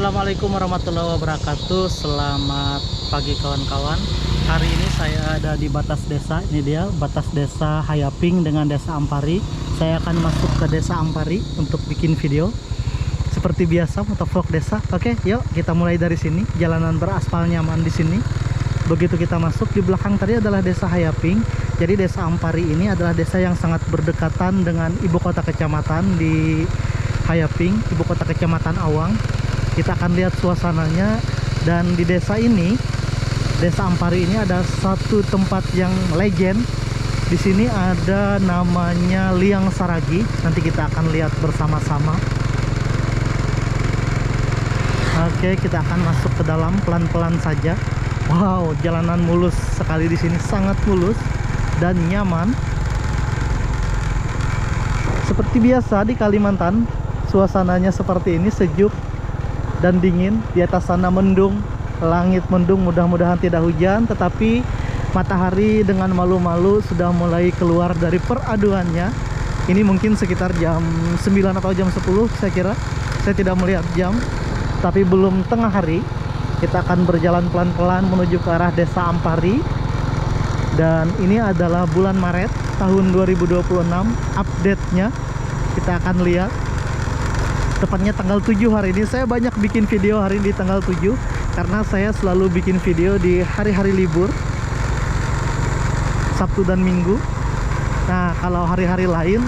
Assalamualaikum warahmatullahi wabarakatuh. Selamat pagi kawan-kawan. Hari ini saya ada di batas desa. Ini dia batas desa Hayaping dengan desa Ampari. Saya akan masuk ke desa Ampari untuk bikin video seperti biasa, motovlog desa. Oke, yuk kita mulai dari sini. Jalanan beraspal nyaman di sini. Begitu kita masuk, di belakang tadi adalah desa Hayaping. Jadi desa Ampari ini adalah desa yang sangat berdekatan dengan ibu kota kecamatan di Hayaping, ibu kota kecamatan Awang. Kita akan lihat suasananya. Dan di desa ini, desa Ampari ini ada satu tempat yang legend. Di sini ada namanya Liang Saragi. Nanti kita akan lihat bersama-sama. Oke, kita akan masuk ke dalam pelan-pelan saja. Wow, jalanan mulus sekali di sini, sangat mulus dan nyaman. Seperti biasa di Kalimantan, suasananya seperti ini, sejuk dan dingin. Di atas sana mendung, langit mendung, mudah-mudahan tidak hujan, tetapi matahari dengan malu-malu sudah mulai keluar dari peraduannya. Ini mungkin sekitar jam 9 atau jam 10 saya kira. Saya tidak melihat jam, tapi belum tengah hari. Kita akan berjalan pelan-pelan menuju ke arah desa Ampari. Dan ini adalah bulan Maret tahun 2026. Update-nya kita akan lihat. Tepatnya tanggal 7 hari ini. Saya banyak bikin video hari ini di tanggal 7 karena saya selalu bikin video di hari-hari libur, Sabtu dan Minggu. Nah, kalau hari-hari lain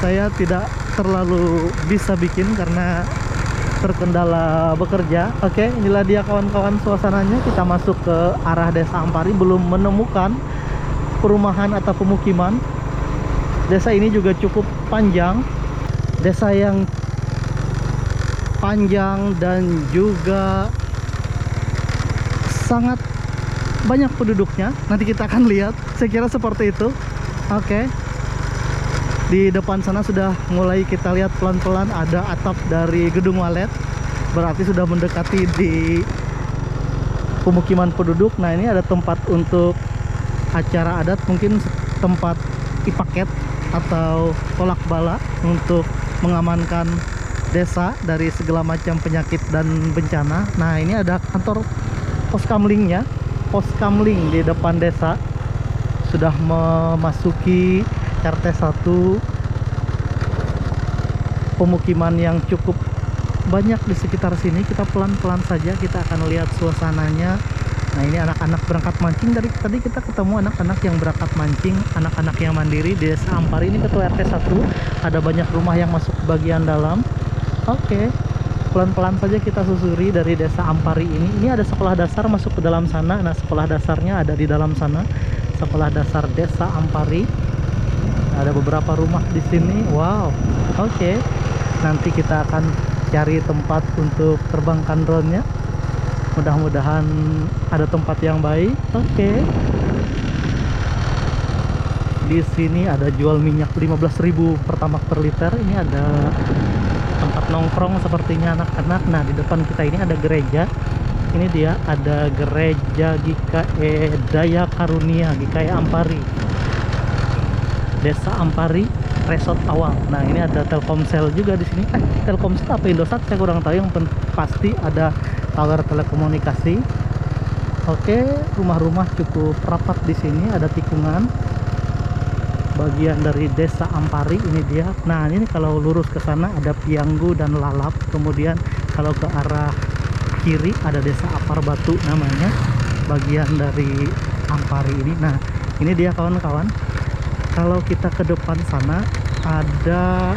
saya tidak terlalu bisa bikin karena terkendala bekerja. Oke, inilah dia kawan-kawan suasananya. Kita masuk ke arah desa Ampari, belum menemukan perumahan atau pemukiman. Desa ini juga cukup panjang. Desa yang panjang dan juga sangat banyak penduduknya. Nanti kita akan lihat. Saya kira seperti itu. Oke. Di depan sana sudah mulai kita lihat pelan-pelan ada atap dari gedung walet. Berarti sudah mendekati di pemukiman penduduk. Nah, ini ada tempat untuk acara adat, mungkin tempat ipaket atau tolak bala untuk mengamankan desa dari segala macam penyakit dan bencana. Nah, ini ada kantor poskamlingnya, poskamling di depan desa. Sudah memasuki RT 1, pemukiman yang cukup banyak di sekitar sini. Kita pelan-pelan saja, kita akan lihat suasananya. Nah, ini anak-anak berangkat mancing. Dari tadi kita ketemu anak-anak yang berangkat mancing, anak-anak yang mandiri di desa Ampari. Ini ketua RT 1. Ada banyak rumah yang masuk ke bagian dalam. Oke, pelan-pelan saja kita susuri dari desa Ampari ini. Ini ada sekolah dasar masuk ke dalam sana. Nah, sekolah dasarnya ada di dalam sana. Sekolah dasar desa Ampari. Ada beberapa rumah di sini. Wow. Oke. Nanti kita akan cari tempat untuk terbangkan drone-nya. Mudah-mudahan ada tempat yang baik. Oke. Di sini ada jual minyak 15.000 pertamax per liter. Ini ada tempat nongkrong sepertinya anak-anak. Nah, di depan kita ini ada gereja. Ini dia, ada gereja GKE Daya Karunia, GKE Ampari, desa Ampari, Resort Awang. Nah, ini ada Telkomsel juga di sini. Telkomsel apa Indosat saya kurang tahu. Yang pasti ada tower telekomunikasi. Oke, rumah-rumah cukup rapat di sini. Ada tikungan. Bagian dari desa Ampari ini dia. Nah, ini kalau lurus ke sana ada Pianggu dan Lalap. Kemudian kalau ke arah kiri ada desa Apar Batu namanya. Bagian dari Ampari ini. Nah, ini dia kawan-kawan. Kalau kita ke depan sana ada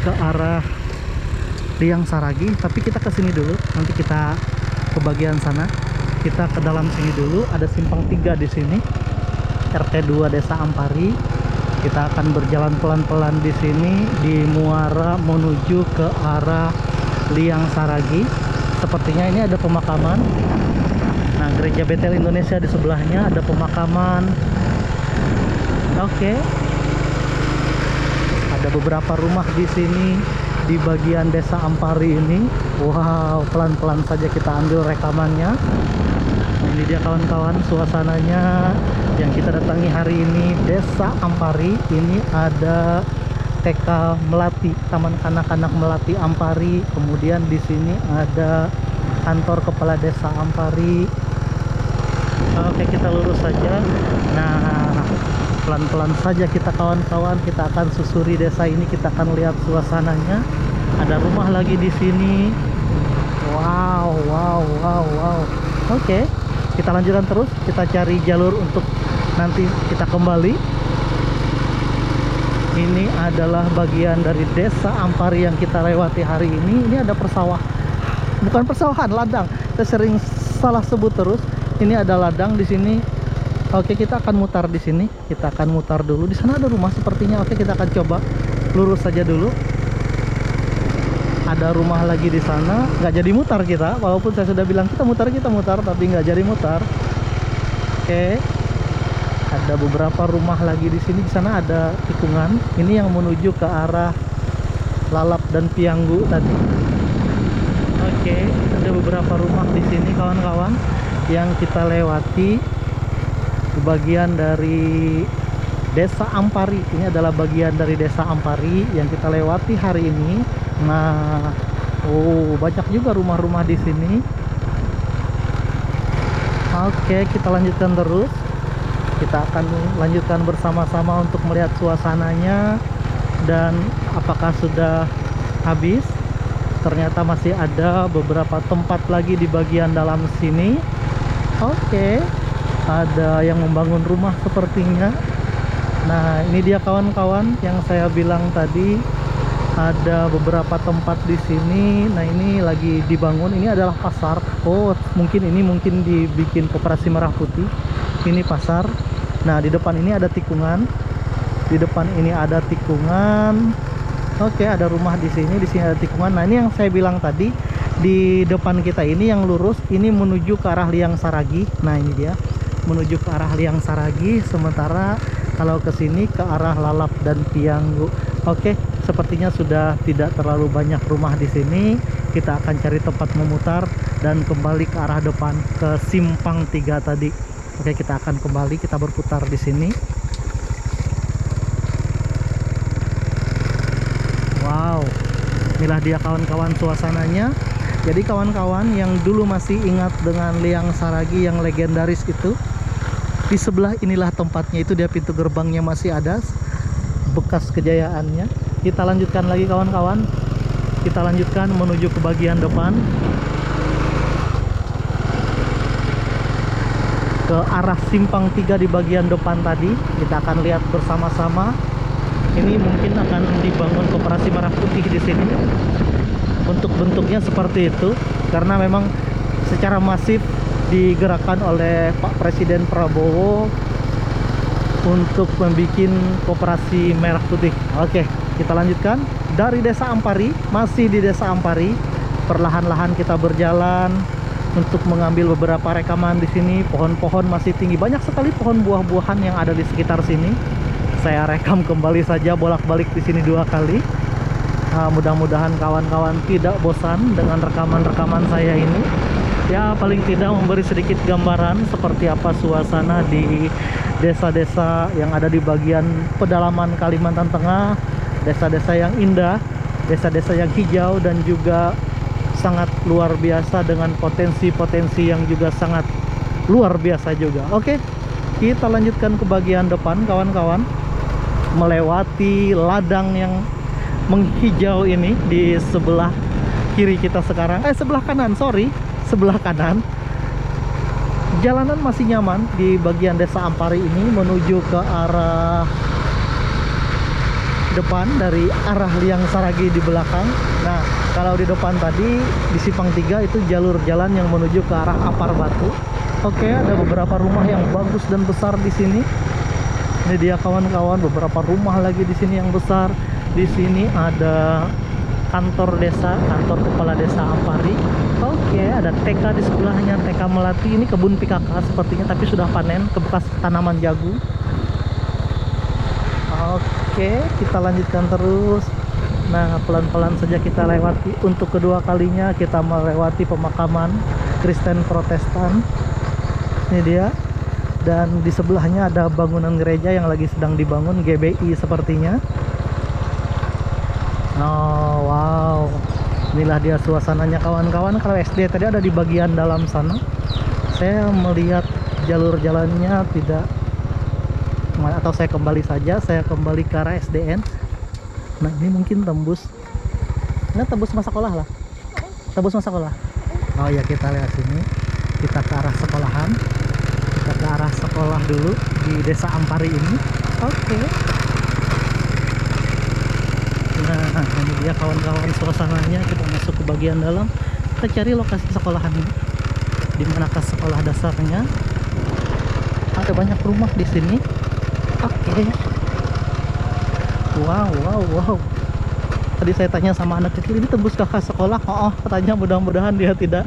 ke arah Liang Saragi, tapi kita ke sini dulu. Nanti kita ke bagian sana. Kita ke dalam sini dulu. Ada simpang 3 di sini. RT 2 desa Ampari. Kita akan berjalan pelan-pelan di sini di muara menuju ke arah Liang Saragi. Sepertinya ini ada pemakaman. Nah, gereja Betel Indonesia di sebelahnya, ada pemakaman. Oke. Ada beberapa rumah di sini di bagian desa Ampari ini. Wow, pelan-pelan saja kita ambil rekamannya. Nah, ini dia kawan-kawan suasananya yang kita datangi hari ini, desa Ampari. Ini ada TK Melati, Taman Kanak-kanak Melati Ampari. Kemudian di sini ada kantor kepala desa Ampari. Oke, kita lurus saja. Nah, pelan-pelan saja kita kawan-kawan, kita akan susuri desa ini, kita akan lihat suasananya. Ada rumah lagi di sini. Wow, wow, wow, wow. Oke, kita lanjutkan terus. Kita cari jalur untuk nanti kita kembali. Ini adalah bagian dari desa Ampari yang kita lewati hari ini. Ini ada bukan persawahan, ladang. Saya sering salah sebut terus. Ini ada ladang di sini. Oke, kita akan mutar di sini. Kita akan mutar dulu. Di sana ada rumah sepertinya. Oke, kita akan coba lurus saja dulu. Ada rumah lagi di sana. Nggak jadi mutar kita. Walaupun saya sudah bilang kita mutar, tapi nggak jadi mutar. Oke. Ada beberapa rumah lagi di sini. Di sana ada tikungan. Ini yang menuju ke arah Lalap dan Pianggu tadi. Oke, ada beberapa rumah di sini kawan-kawan yang kita lewati. Bagian dari desa Ampari. Ini adalah bagian dari desa Ampari yang kita lewati hari ini. Nah, banyak juga rumah-rumah di sini. Oke, kita lanjutkan terus. Kita akan lanjutkan bersama-sama untuk melihat suasananya. Dan apakah sudah habis? Ternyata masih ada beberapa tempat lagi di bagian dalam sini. Oke, ada yang membangun rumah sepertinya. Nah, ini dia kawan-kawan yang saya bilang tadi. Ada beberapa tempat di sini. Nah, ini lagi dibangun. Ini adalah pasar. Mungkin dibikin Koperasi Merah Putih. Ini pasar. Nah, di depan ini ada tikungan. Oke, ada rumah di sini. Di sini ada tikungan. Nah, ini yang saya bilang tadi, di depan kita ini yang lurus ini menuju ke arah Liang Saragi. Nah, ini dia menuju ke arah Liang Saragi. Sementara kalau ke sini ke arah Lalap dan Pianggu. Oke, sepertinya sudah tidak terlalu banyak rumah di sini. Kita akan cari tempat memutar dan kembali ke arah depan ke Simpang 3 tadi. Oke, kita akan kembali, kita berputar di sini. Wow, inilah dia kawan-kawan suasananya. Jadi kawan-kawan yang dulu masih ingat dengan Liang Saragi yang legendaris itu, di sebelah inilah tempatnya. Itu dia pintu gerbangnya masih ada bekas kejayaannya. Kita lanjutkan lagi kawan-kawan. Kita lanjutkan menuju ke bagian depan, ke arah Simpang 3 di bagian depan tadi. Kita akan lihat bersama-sama. Ini mungkin akan dibangun Koperasi Merah Putih di sini. Bentuk-bentuknya seperti itu karena memang secara masif digerakkan oleh Pak Presiden Prabowo untuk membuat Koperasi Merah Putih. Oke, kita lanjutkan dari desa Ampari. Masih di desa Ampari, perlahan-lahan kita berjalan untuk mengambil beberapa rekaman di sini. Pohon-pohon masih tinggi, banyak sekali pohon buah-buahan yang ada di sekitar sini. Saya rekam kembali saja, bolak-balik di sini 2 kali. Mudah-mudahan kawan-kawan tidak bosan dengan rekaman-rekaman saya ini. Ya, paling tidak memberi sedikit gambaran seperti apa suasana di desa-desa yang ada di bagian pedalaman Kalimantan Tengah. Desa-desa yang indah, desa-desa yang hijau dan juga sangat luar biasa dengan potensi-potensi yang juga sangat luar biasa juga. Oke, kita lanjutkan ke bagian depan kawan-kawan, melewati ladang yang menghijau ini di sebelah kiri kita sekarang. Sebelah kanan, sebelah kanan. Jalanan masih nyaman di bagian desa Ampari ini menuju ke arah depan dari arah Liang Saragi di belakang. Nah, kalau di depan tadi di Simpang 3 itu jalur jalan yang menuju ke arah Apar Batu. Oke, ada beberapa rumah yang bagus dan besar di sini. Ini dia kawan-kawan, beberapa rumah lagi di sini yang besar. Di sini ada kantor desa, kantor kepala desa Ampari. Oke, ada TK di sebelahnya, TK Melati. Ini kebun PKK sepertinya, tapi sudah panen ke bekas tanaman jagung. Oke, kita lanjutkan terus. Nah, pelan-pelan saja kita lewati. Untuk kedua kalinya kita melewati pemakaman Kristen Protestan. Ini dia. Dan di sebelahnya ada bangunan gereja yang lagi sedang dibangun, GBI sepertinya. Oh wow, inilah dia suasananya kawan-kawan. Kalau SD tadi ada di bagian dalam sana. Saya melihat jalur jalannya tidak, atau saya kembali saja, saya kembali ke arah SDN. Nah ini mungkin tembus, ini tembus masa sekolah lah, tembus masa sekolah. Oh ya, kita lihat sini, kita ke arah sekolahan, kita ke arah sekolah dulu di Desa Ampari ini. Oke. Nah ini dia kawan-kawan suasananya. Kita masuk ke bagian dalam, kita cari lokasi sekolahan ini. Di manakah sekolah dasarnya? Ada banyak rumah di sini. Oke. Wow, wow, wow. Tadi saya tanya sama anak kecil, ini tembus kakak sekolah? Oh, katanya mudah-mudahan dia tidak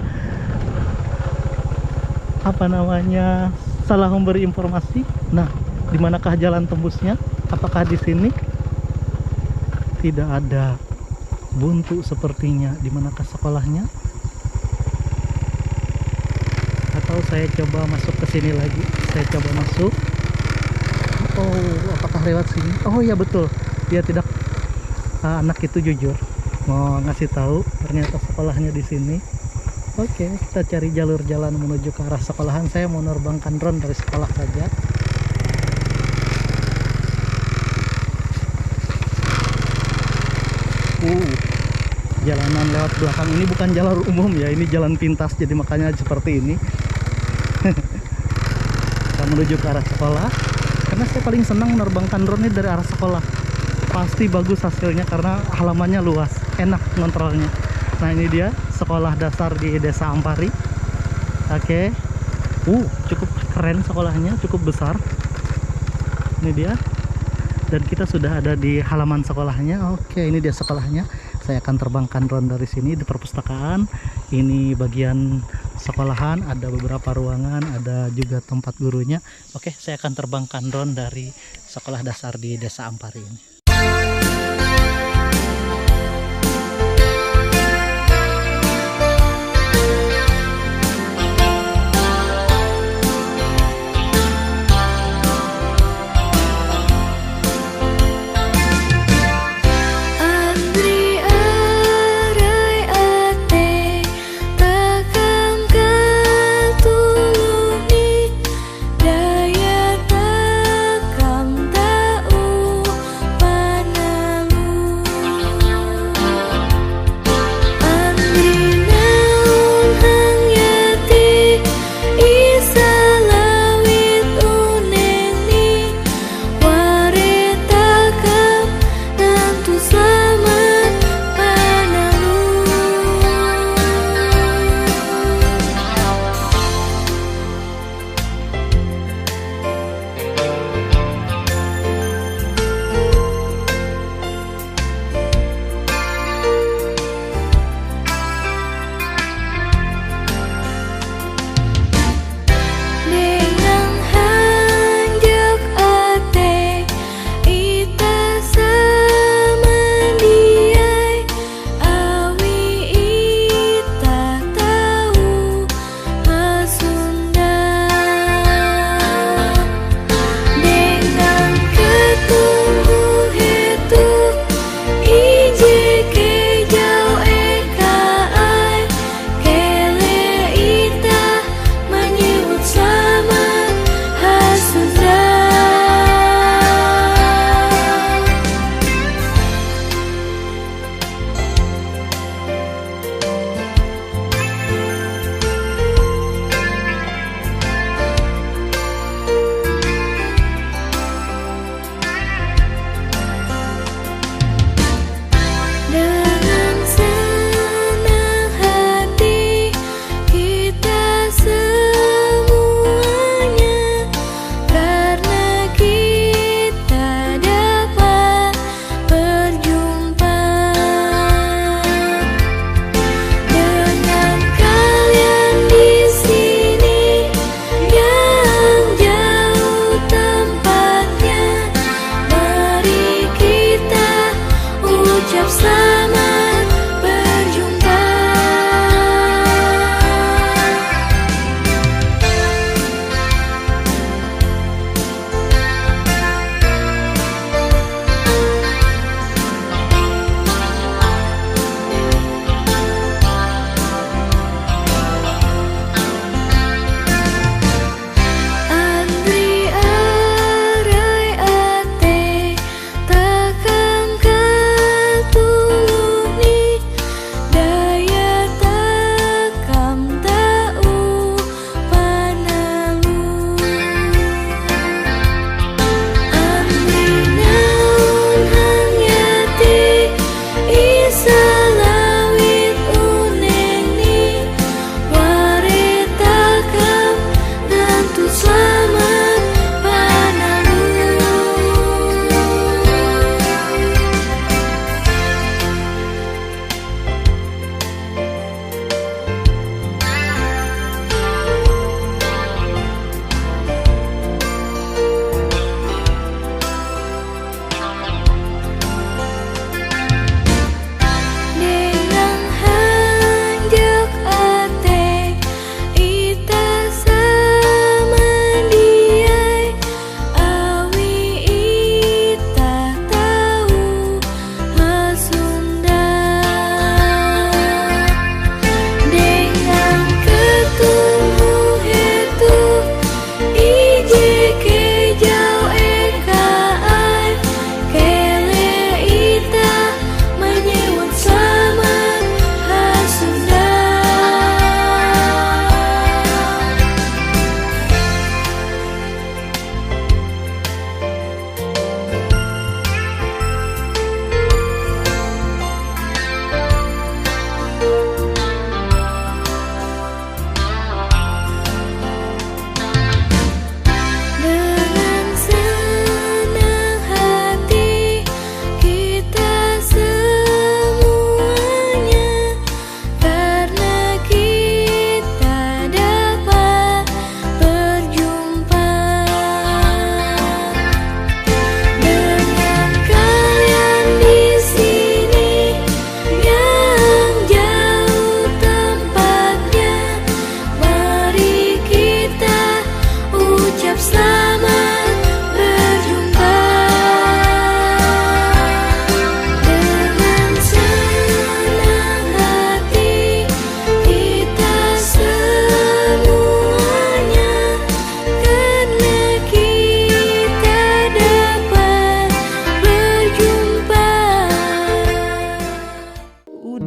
salah memberi informasi. Nah, di manakah jalan tembusnya? Apakah di sini? Tidak ada, buntu sepertinya. Di manakah sekolahnya? Atau saya coba masuk ke sini lagi. Saya coba masuk. Oh, apakah lewat sini? Oh ya betul. Dia tidak, anak itu jujur mau ngasih tahu ternyata sekolahnya di sini. Oke, kita cari jalur jalan menuju ke arah sekolahan. Saya mau nerbangkan drone dari sekolah saja. Jalanan lewat belakang ini bukan jalan umum ya, ini jalan pintas, jadi makanya seperti ini. Kita menuju ke arah sekolah, karena saya paling senang menerbangkan drone ini dari arah sekolah. Pasti bagus hasilnya karena halamannya luas, enak ngontrolnya. Nah ini dia sekolah dasar di Desa Ampari. Oke. Cukup keren sekolahnya, cukup besar. Ini dia. Dan kita sudah ada di halaman sekolahnya. Oke, ini dia sekolahnya. Saya akan terbangkan drone dari sini di perpustakaan. Ini bagian sekolahan, ada beberapa ruangan, ada juga tempat gurunya. Oke, saya akan terbangkan drone dari sekolah dasar di Desa Ampari ini. Daya takam tau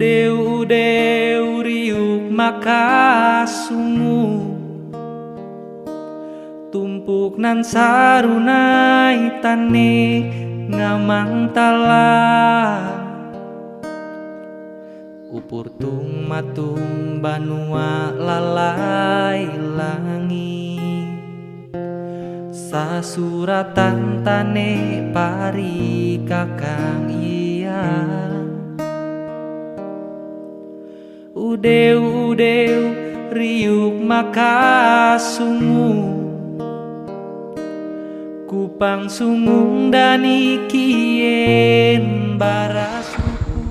Udeu riuk maka sungu tumpuk nan sarunai tane ngamang talang upur tung matung banua lalai langi sasuratan tane pari kakang iya udeu riuk maka sungu kupang sungung dani kien barasuku.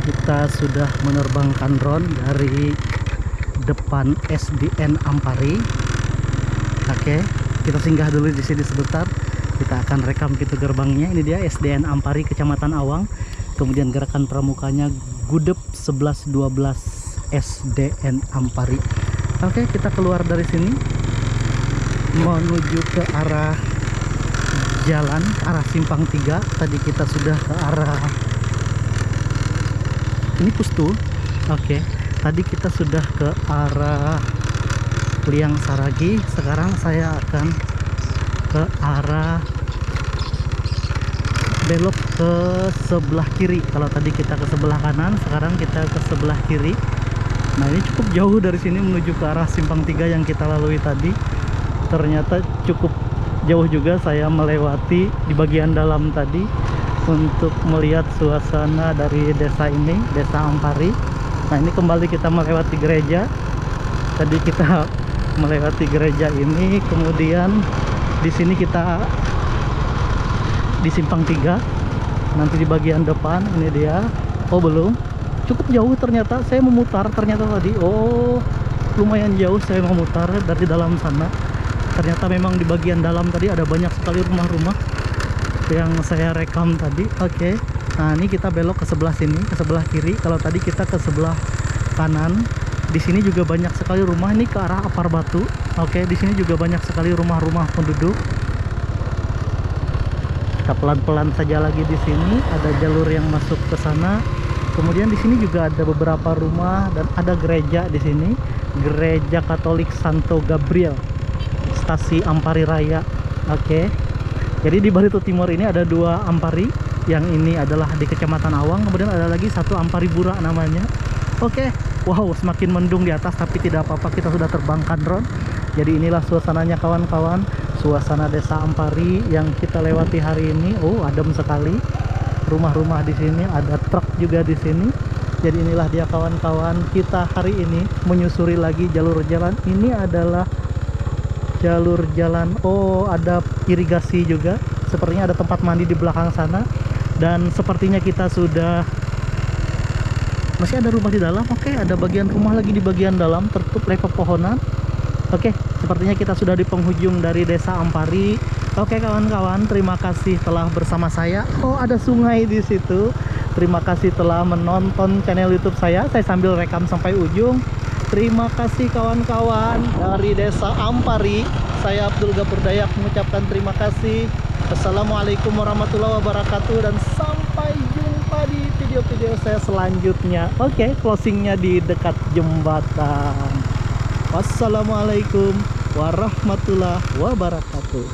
Kita sudah menerbangkan drone dari depan SDN Ampari. Oke, kita singgah dulu di sini sebentar. Kita akan rekam pintu gerbangnya. Ini dia SDN Ampari Kecamatan Awang. Kemudian gerakan pramukanya Gudep 1112 SDN Ampari. Oke, kita keluar dari sini menuju ke arah jalan, ke arah Simpang 3. Tadi kita sudah ke arah ini Pustu. Oke, tadi kita sudah ke arah Liang Saragi. Sekarang saya akan ke arah belok ke sebelah kiri. Kalau tadi kita ke sebelah kanan, sekarang kita ke sebelah kiri. Nah, ini cukup jauh dari sini menuju ke arah Simpang 3 yang kita lalui tadi. Ternyata cukup jauh juga saya melewati di bagian dalam tadi untuk melihat suasana dari desa ini, Desa Ampari. Nah, ini kembali kita melewati gereja. Tadi kita melewati gereja ini, kemudian di sini kita di Simpang 3. Nanti di bagian depan ini dia. Oh, belum. Cukup jauh ternyata. Saya memutar ternyata tadi. Oh, lumayan jauh saya memutar dari dalam sana. Ternyata memang di bagian dalam tadi ada banyak sekali rumah-rumah yang saya rekam tadi. Oke. Nah, ini kita belok ke sebelah sini, ke sebelah kiri. Kalau tadi kita ke sebelah kanan. Di sini juga banyak sekali rumah. Ini ke arah Apar Batu. Oke, di sini juga banyak sekali rumah-rumah penduduk. Kita pelan-pelan saja lagi di sini. Ada jalur yang masuk ke sana. Kemudian di sini juga ada beberapa rumah dan ada gereja di sini. Gereja Katolik Santo Gabriel, Stasi Ampari Raya. Oke. Jadi di Barito Timur ini ada 2 Ampari. Yang ini adalah di Kecamatan Awang, kemudian ada lagi satu Ampari Bura namanya. Oke. Wow, semakin mendung di atas, tapi tidak apa-apa, kita sudah terbangkan drone. Jadi inilah suasananya kawan-kawan, suasana Desa Ampari yang kita lewati hari ini. Oh, adem sekali. Rumah-rumah di sini, ada truk juga di sini. Jadi inilah dia kawan-kawan, kita hari ini menyusuri lagi jalur jalan. Ini adalah jalur jalan. Oh, ada irigasi juga. Sepertinya ada tempat mandi di belakang sana. Dan sepertinya kita sudah masih ada rumah di dalam. Oke, ada bagian rumah lagi di bagian dalam tertutup oleh pepohonan. Oke, sepertinya kita sudah di penghujung dari Desa Ampari. Oke kawan-kawan, terima kasih telah bersama saya. Oh, ada sungai di situ. Terima kasih telah menonton channel YouTube saya. Saya sambil rekam sampai ujung. Terima kasih kawan-kawan dari Desa Ampari. Saya Abdul Gapur Dayak mengucapkan terima kasih. Assalamualaikum warahmatullahi wabarakatuh, dan sampai jumpa di video-video saya selanjutnya. Oke, closingnya di dekat jembatan. Wassalamualaikum warahmatullahi wabarakatuh.